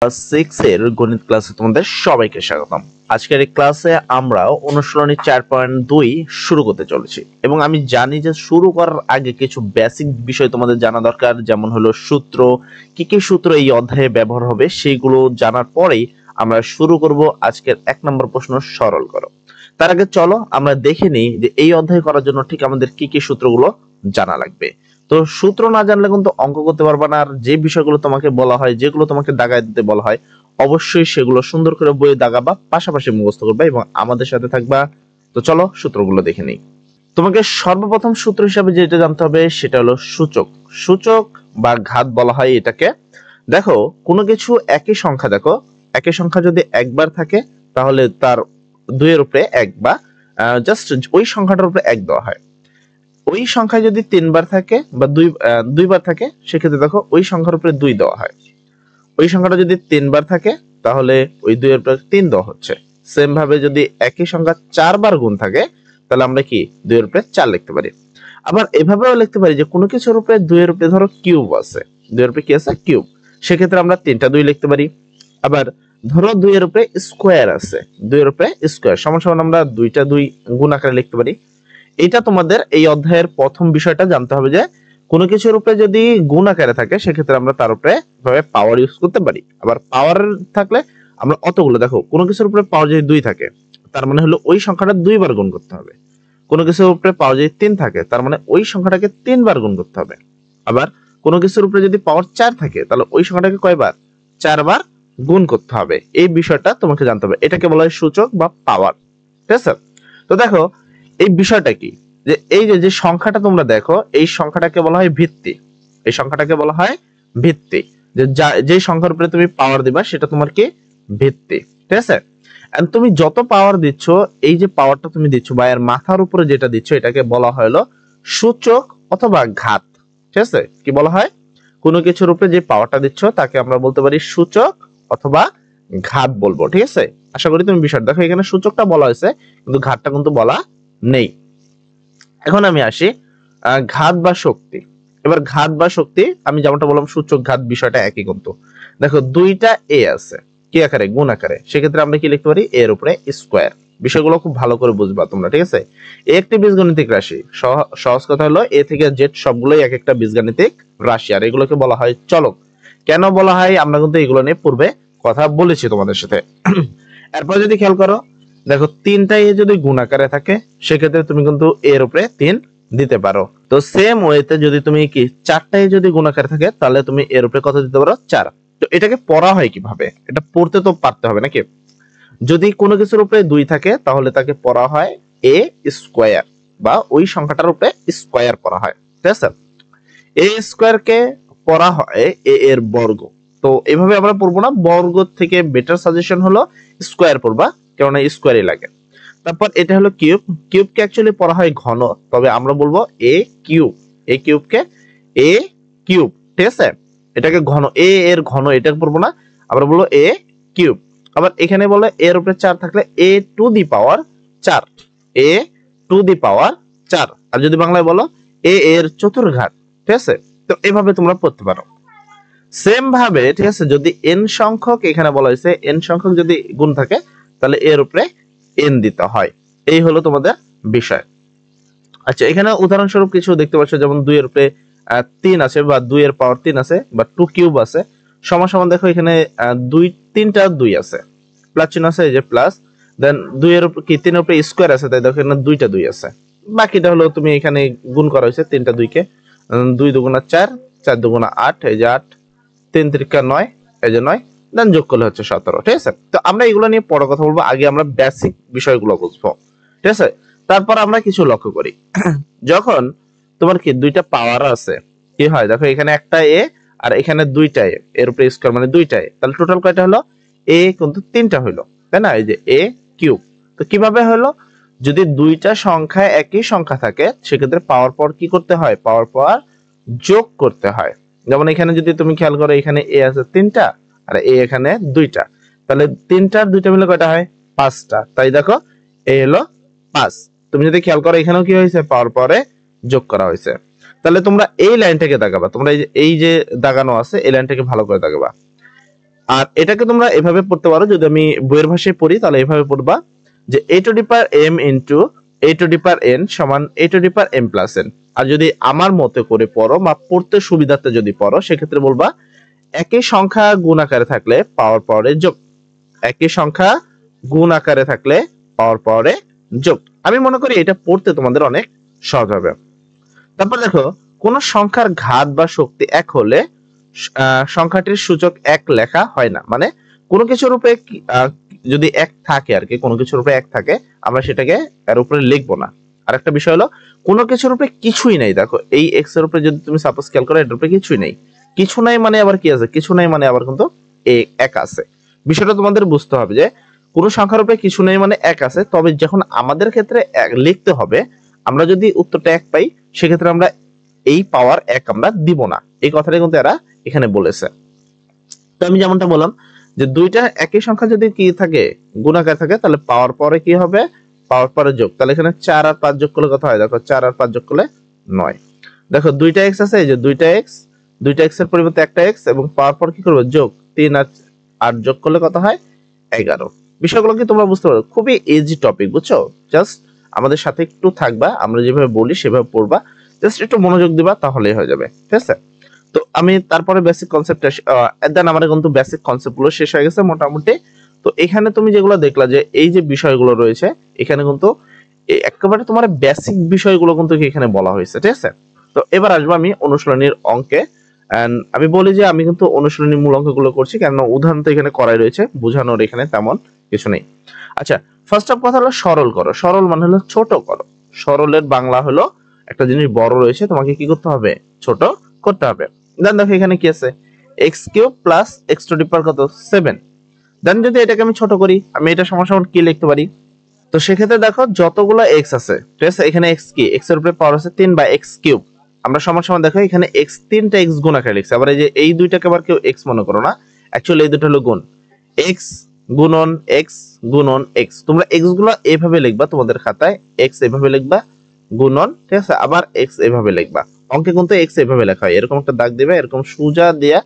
Class 6 এর গণিত ক্লাসে তোমাদের সবাইকে স্বাগতম। আজকের এই ক্লাসে আমরা অনুশীলনী 4.2 শুরু করতে চলেছি এবং আমি জানি যে শুরু করার আগে কিছু বেসিক বিষয় তোমাদের জানা দরকার, যেমন হলো সূত্র, কি কি সূত্র এই অধ্যায়ে ব্যবহার হবে সেইগুলো জানার পরেই আমরা শুরু করব আজকের 1 নম্বর প্রশ্ন সরল করো। তার আগে চলো আমরা দেখে নিই যে এই অধ্যায় করার জন্য ঠিক আমাদের কি কি সূত্রগুলো জানা লাগবে। তো সূত্র না জানলে কিন্তু অঙ্ক করতে পারবে না, আর যে বিষয়গুলো তোমাকে বলা হয়, যেগুলো তোমাকে দাগায় দিতে বলা হয়, অবশ্যই সেগুলো সুন্দর করে বইয়ে দাগাবা, পাশাপাশি মুখস্থ করবে এবং আমাদের সাথে থাকবা। তো চলো সূত্রগুলো দেখে নিই। তোমাকে সর্বপ্রথম সূত্র হিসাবে যেটা জানতে হবে সেটা হলো সূচক। সূচক বা ঘাত বলা হয় এটাকে। দেখো কোনো কিছু একই সংখ্যা, দেখো একই সংখ্যা যদি একবার থাকে তাহলে তার 2 এর উপরে 1 বা জাস্ট ওই সংখ্যাটার উপরে 1 দেওয়া হয়। ওই সংখ্যা যদি 3 বার থাকে বা দুইবার থাকে সেক্ষেত্রে দেখো ওই সংখ্যার উপরে 2 দেওয়া হয়। ওই সংখ্যাটা যদি 3 বার থাকে তাহলে ওই 2 এর উপরে 3 দেওয়া হচ্ছে। সেম ভাবে যদি একই সংখ্যা 4 বার গুণ থাকে তাহলে আমরা কি 2 এর উপরে 4 লিখতে পারি। আবার এভাবেও লিখতে পারি যে কোনো কিছুর উপরে 2 এর উপরে ধরো কিউব আছে, 2 এর উপরে কি আছে কিউব, সেক্ষেত্রে আমরা 3টা 2 লিখতে পারি। আবার ধরো 2 এর উপরে স্কয়ার আছে, 2 এর উপরে স্কয়ার সমান সমান আমরা 2টা 2 গুণ আকারে লিখতে পারি। এটা তোমাদের এই অধ্যায়ের প্রথম বিষয়টা জানতে হবে যে কোনো কিছুর উপরে যদি গুণ আকারে থাকে সেক্ষেত্রে আমরা তার উপরে ভাবে পাওয়ার ইউজ করতে পারি। আবার পাওয়ার থাকলে আমরা অতগুলো, দেখো কোনো কিছুর উপরে পাওয়ার যদি 2 থাকে তার মানে হলো ওই সংখ্যাটা 2 বার গুণ করতে হবে। কোনো কিছুর উপরে পাওয়ার যদি 3 থাকে তার মানে ওই সংখ্যাটাকে 3 বার গুণ করতে হবে। আবার কোনো কিছুর উপরে যদি পাওয়ার 4 থাকে তাহলে ওই সংখ্যাটাকে কয়বার, 4 বার গুণ করতে হবে। এই বিষয়টা তোমাকে জানতে হবে, এটাকে বলা হয় সূচক বা পাওয়ার। ঠিক আছে? তো দেখো এই বিষয়টা কি, যে এই যে সংখ্যাটা তোমরা দেখো এই সংখ্যাটাকে বলা হয় ভিত্তি। এই সংখ্যাটাকে বলা হয় ভিত্তি, যে সংখ্যার উপরে তুমি পাওয়ার দিবা সেটা তোমার কি ভিত্তি। ঠিক আছে? এন্ড তুমি যত পাওয়ার দিচ্ছ, এই যে পাওয়ারটা তুমি দিচ্ছ বা এর মাথার উপরে যেটা দিচ্ছ এটাকে বলা হলো সূচক অথবা ঘাত। ঠিক আছে? কি বলা হয়, কোনো কিছুর উপরে যে পাওয়ারটা দিচ্ছ তাকে আমরা বলতে পারি সূচক অথবা ঘাত বলবো। ঠিক আছে? আশা করি তুমি বিষয়টা দেখো, এখানে সূচকটা বলা হয়েছে কিন্তু ঘাতটা কিন্তু বলা নেই। এখন আমি আসি ঘাত বা শক্তি। এবার ঘাত বা শক্তি আমি যেমনটা বললাম সূচক ঘাত বিষয়টা একই, কিন্তু দেখো 2টা এ আছে কি আকারে, গুণ আকারে, সেক্ষেত্রে আমরা কি লিখতে পারি এর উপরে স্কয়ার। বিষয়গুলো খুব ভালো করে বুঝবা তোমরা। ঠিক আছে? এ একটি বীজগণিতিক রাশি, সহজ কথা হলো এ থেকে জেড সবগুলোই এক একটা বীজগণিতিক রাশি, আর এগুলোকে বলা হয় চলক। কেন বলা হয় আমরা কিন্তু এগুলো নিয়ে পূর্বে কথা বলেছি তোমাদের সাথে। এরপর যদি খেয়াল করো, দেখো 3টা এ যদি গুণ আকারে থাকে সেক্ষেত্রে তুমি কিন্তু এর উপরে 3 দিতে পারো। তো সেম ওয়েতে যদি তুমি কি 4টা এ যদি গুণ আকারে থাকে তাহলে তুমি এর উপরে কত দিতে পারো, 4। তো এটাকে পড়া হয় কিভাবে, এটা পড়তে তো পারতে হবে নাকি। যদি কোনো কিছুর উপরে 2 থাকে তাহলে তাকে পড়া হয় এ স্কয়ার, বা ওই সংখ্যাটার উপরে স্কয়ার পড়া হয়। ঠিক আছে? এ স্কয়ার কে পড়া হয় এ এর বর্গ। তো এভাবে আমরা পড়বো না, বর্গ থেকে বেটার সাজেশন হলো স্কয়ার পড়বা, কারণ স্কয়ারই লাগে। তারপর এটা হলো কিউব, কিউবকে অ্যাকচুয়ালি পড়া হয় ঘন, তবে আমরা বলবো এ কিউব, এ কিউবকে এ কিউব। ঠিক আছে? এটাকে ঘন, এ এর ঘন এটাকে পড়বো না, আমরা বলবো এ কিউব। আবার এখানে বলে এর উপরে 4 থাকলে এ two the power 4, A two the পাওয়ার 4। আর যদি বাংলায় বলো এ এর চতুর্ঘাত। ঠিক আছে? তো এভাবে তোমরা পড়তে পারো। সেম ভাবে ঠিক আছে, যদি n সংখ্যক, এখানে বলা হয়েছে n সংখ্যক যদি গুণ থাকে তাহলে এর উপরে n দিতে হয়। এই হলো তোমাদের বিষয়। আচ্ছা, এখানে উদাহরণস্বরূপ কিছু দেখতে পাচ্ছ, যেমন 2 এর উপরে 3 আছে বা 2 এর পাওয়ার 3 আছে বা 2 কিউব আছে। সমান সমান দেখো এখানে 3টা 2 আছে, প্লাস চিহ্ন আছে, এই যে প্লাস, দেন 2 এর উপর কি 3 এর উপরে স্কয়ার আছে, তাই দেখো এখানে 2টা 2 আছে। বাকিটা হলো তুমি এখানে গুণ করা হয়েছে 3টা 2 কে, 2 দুগুণা 4, 4 দুগুণা 8, এই যে 8, 3 3 9, এই যে 9, দেন যোগ করলে হচ্ছে 17। ঠিক আছে? তো আমরা এগুলো নিয়ে পরে কথা বলবো, আগে আমরা বেসিক বিষয়গুলো বুঝবো। ঠিক আছে? তারপর আমরা কিছু লক্ষ্য করি, যখন তোমার কি 2টা পাওয়ার আছে কি হয়, দেখো এখানে একটা এ আর এখানে 2টা এ, এর উপরে স্কয়ার মানে 2টা এ, তাহলে টোটাল কয়টা হলো, এ কিন্তু 3টা হলো, তাই না? এই যে এ কিউব। তো কিভাবে হলো, যদি 2টা সংখ্যায় একই সংখ্যা থাকে সেক্ষেত্রে পাওয়ার পর কি করতে হয়, পাওয়ার পর যোগ করতে হয়। যেমন এখানে যদি তুমি খেয়াল করো, এখানে এ আছে 3টা আর এ এখানে 2টা, তাহলে 3টা আর 2টা মিলে কয়টা হয়, 5টা। তাই দেখো এ হলো 5। তুমি যদি খেয়াল করো এখানেও কি হয়েছে, পাওয়ার পরে যোগ করা হয়েছে। তাহলে তোমরা এই লাইনটাকে দাগাবা, তোমরা এই যে দাগানো আছে এই লাইনটাকে ভালো করে দাগাবা। আর এটাকে তোমরা এভাবে পড়তে পারো, যদি আমি বইয়ের ভাষায় পড়ি তাহলে এভাবে পড়বা যে a two the power m into a two the power n সমান a two the power m plus n। আর যদি আমার মতে করে পড়ো বা পড়তে সুবিধাতে যদি পড়ো সেক্ষেত্রে বলবা একই সংখ্যা গুণ আকারে থাকলে পাওয়ার পাওয়ারে যোগ, একই সংখ্যা গুণ আকারে থাকলে পাওয়ার পাওয়ারে যোগ। আমি মনে করি এটা পড়তে তোমাদের অনেক সহজ হবে। তারপর দেখো, কোন সংখ্যার ঘাত বা শক্তি এক হলে সংখ্যাটির সূচক এক লেখা হয় না। মানে কোনো কিছুর উপরে যদি এক থাকে আর কি, কোনো কিছুর উপরে এক থাকে আমরা সেটাকে এর উপরে লিখবো না। আর একটা বিষয় হলো, কোনো কিছুর উপরে কিছুই নাই, দেখো এই এক্স এর উপরে যদি তুমি সাপোজ খেয়াল করো এটার উপরে কিছুই নাই, কিছু নাই মানে আবার কি আছে, কিছু নাই মানে আবার কিন্তু এক আছে। বিষয়টা তোমাদের বুঝতে হবে যে কোনো সংখ্যার উপরে কিছু নেই মানে এক আছে, তবে যখন আমাদের ক্ষেত্রে লিখতে হবে, আমরা যদি উত্তরটা এক পাই সেক্ষেত্রে আমরা এই পাওয়ার এক আমরা দিব না। এই কথাটা কিন্তু এরা এখানে বলেছে। তো আমি যেমনটা বললাম যে দুইটা একই সংখ্যা যদি কি থাকে, গুণাকার থাকে, তাহলে পাওয়ার পরে কি হবে, পাওয়ার পরে যোগ। তাহলে এখানে 4 আর 5 যোগ করলে কত হয়, দেখো 4 আর 5 যোগ করলে 9। দেখো দুইটা এক্স আছে, এই যে দুইটা এক্স এর পরিবর্তে একটা এক্স, এবং পাওয়ার পর কি করবে যোগ, 3 আর 8 যোগ করলে কত হয় 11। বিষয়গুলো কি তোমরা বুঝতে পারো? খুবই ইজি টপিক, বুঝছো? জাস্ট আমাদের সাথে একটু থাকবা, আমরা যেভাবে বলি সেভাবে পড়বা, জাস্ট একটু মনোযোগ দিবা তাহলেই হয়ে যাবে, ঠিক আছে? তো আমি তারপরে বেসিক কনসেপ্ট দেন আমাদের কিন্তু বেসিক কনসেপ্টগুলো শেষ হয়ে গেছে মোটামুটি। তো এখানে তুমি যেগুলো দেখলা যে এই যে বিষয়গুলো রয়েছে এখানে কিন্তু একেবারে তোমার বেসিক বিষয়গুলো কিন্তু এখানে বলা হয়েছে, ঠিক আছে? তো এবার আসবো আমি অনুশীলনীর অঙ্কে। আমি বলি যে আমি কিন্তু অনুশীলনী মূল অঙ্কগুলো করছি, কেন উদাহরণ তো এখানে করাই রয়েছে, বোঝানোর এখানে তেমন কিছু নেই। আচ্ছা, ফার্স্ট অফ কথা হলো সরল করো। সরল মানে হলো ছোট করো। সরলের বাংলা হলো একটা জিনিস বড় রয়েছে, তোমাকে কি করতে হবে, ছোট করতে হবে। দেন দেখো এখানে কি আছে, x cube plus x to the power কত 7। দেন যদি এটাকে আমি ছোট করি, আমি এটা সমান সমান কি লিখতে পারি, তো সেক্ষেত্রে দেখো যতগুলো এক্স আছে, ঠিক আছে, এখানে এক্স কি, এক্স এর উপরে পাওয়ার আছে 3 বা এক্স কিউব, আমরা সমান সমান দেখো এখানে এক্স 3টা এক্স গুণ আকারে লিখছে। আবার এই যে এই দুইটাকে আবার কেউ এক্স মনে করো না, অ্যাকচুয়ালি এই দুটো হলো গুণ, এক্স গুণন এক্স গুণন এক্স। তোমরা এক্স গুলো এভাবে লিখবা তোমাদের খাতায়, এক্স এভাবে লিখবা গুণন, ঠিক আছে, আবার এক্স এভাবে লিখবা। অঙ্কে কিন্তু এক্স এভাবে লেখা হয়, এরকম একটা দাগ দিবে, এরকম সোজা দিয়া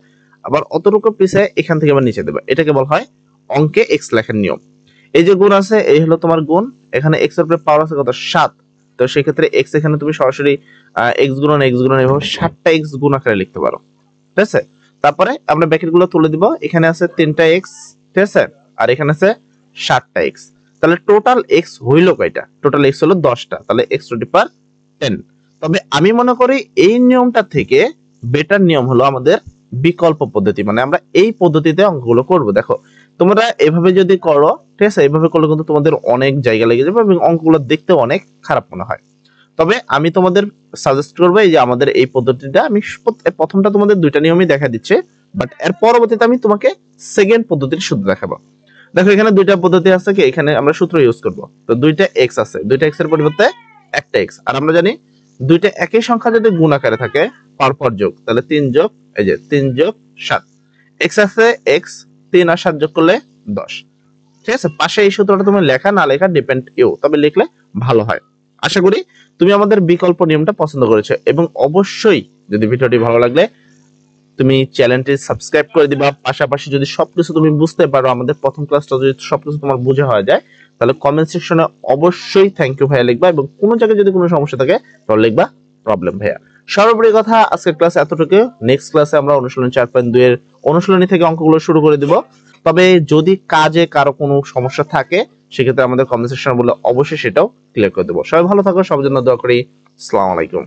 আবার অতটুকু পিছে এখান থেকে আবার নিচে দেবে, এটাকে বলা হয় অঙ্কে এক্স লেখার নিয়ম। এই যে গুণ আছে, এই হলো তোমার গুণ, এখানে এক্স এর উপরে পাওয়ার আছে কত 7। তো সেই ক্ষেত্রে এক্স এখানে তুমি সরাসরি এক্স গুণন এভাবে 7টা এক্স গুণ আকারে লিখতে পারো, ঠিক আছে? তারপরে আমরা ব্র্যাকেট গুলো তুলে দিব, এখানে আছে 3টা এক্স, ঠিক আছে, আর এখানে আছে 7টা এক্স। তাহলে টোটাল এক্স হইল কয়টা, টোটাল এক্স হলো 10টা, তাহলে এক্স টু দি পাওয়ার 10। তবে আমি মনে করি এই নিয়মটা থেকে বেটার নিয়ম হলো আমাদের বিকল্প পদ্ধতি, মানে আমরা এই পদ্ধতিতে অঙ্কগুলো করব। দেখো তোমরা এভাবে যদি করো, ঠিক আছে, এভাবে করলে কিন্তু তোমাদের অনেক জায়গা লেগে যাবে এবং অঙ্কগুলো দেখতে অনেক খারাপ মনে হয়। তবে আমি তোমাদের সাজেস্ট করবো এই যে আমাদের এই পদ্ধতিটা, আমি প্রথমটা তোমাদের দুইটা নিয়মই দেখা দিচ্ছে, বাট এর পরবর্তীতে আমি তোমাকে সেকেন্ড পদ্ধতির সূত্র দেখাবো। দেখো এখানে দুইটা পদ্ধতি আছে, কি এখানে আমরা সূত্র ইউজ করব। তো দুইটা এক্স আছে, দুইটা এক্স এর পরিবর্তে একটা এক্স, আর আমরা জানি দুইটা একই সংখ্যা যদি গুণ আকারে থাকে পরপর যোগ, তাহলে 3 যোগ, এই যে 3 যোগ 7, এক্স আছে এক্স, 3 আর 7 যোগ করলে 10, ঠিক আছে? পাশে এই সূত্রটা তুমি লেখা না লেখা ডিপেন্ড ইউ, তবে লিখলে ভালো হয়। আশা করি তুমি আমাদের বিকল্প নিয়মটা পছন্দ করেছো, এবং অবশ্যই যদি ভিডিওটি ভালো লাগলে তুমি চ্যানেলটি সাবস্ক্রাইব করে দিবা। পাশাপাশি যদি সবকিছু তুমি বুঝতে পারো, আমাদের প্রথম ক্লাসটা যদি সবকিছু তোমার বোঝা হয়ে যায়, তাহলে কমেন্ট সেকশনে অবশ্যই থ্যাংক ইউ ভাইয়া লিখবা, এবং কোনো জায়গায় যদি কোনো সমস্যা থাকে তাহলে লিখবা প্রবলেম ভাইয়া। সর্বোপরি কথা, আজকের ক্লাসে এতটুকু। নেক্সট ক্লাসে আমরা অনুশীলনী 4.2 এর অনুশীলনী থেকে অঙ্কগুলো শুরু করে দিব। তবে যদি কাজে কারো কোনো সমস্যা থাকে সেক্ষেত্রে আমাদের কমেন্ট সেকশনে বলে অবশ্যই সেটাও ক্লিয়ার করে দেবো। সবাই ভালো থাকো, সবার জন্য দোয়া করি। আসসালামু আলাইকুম।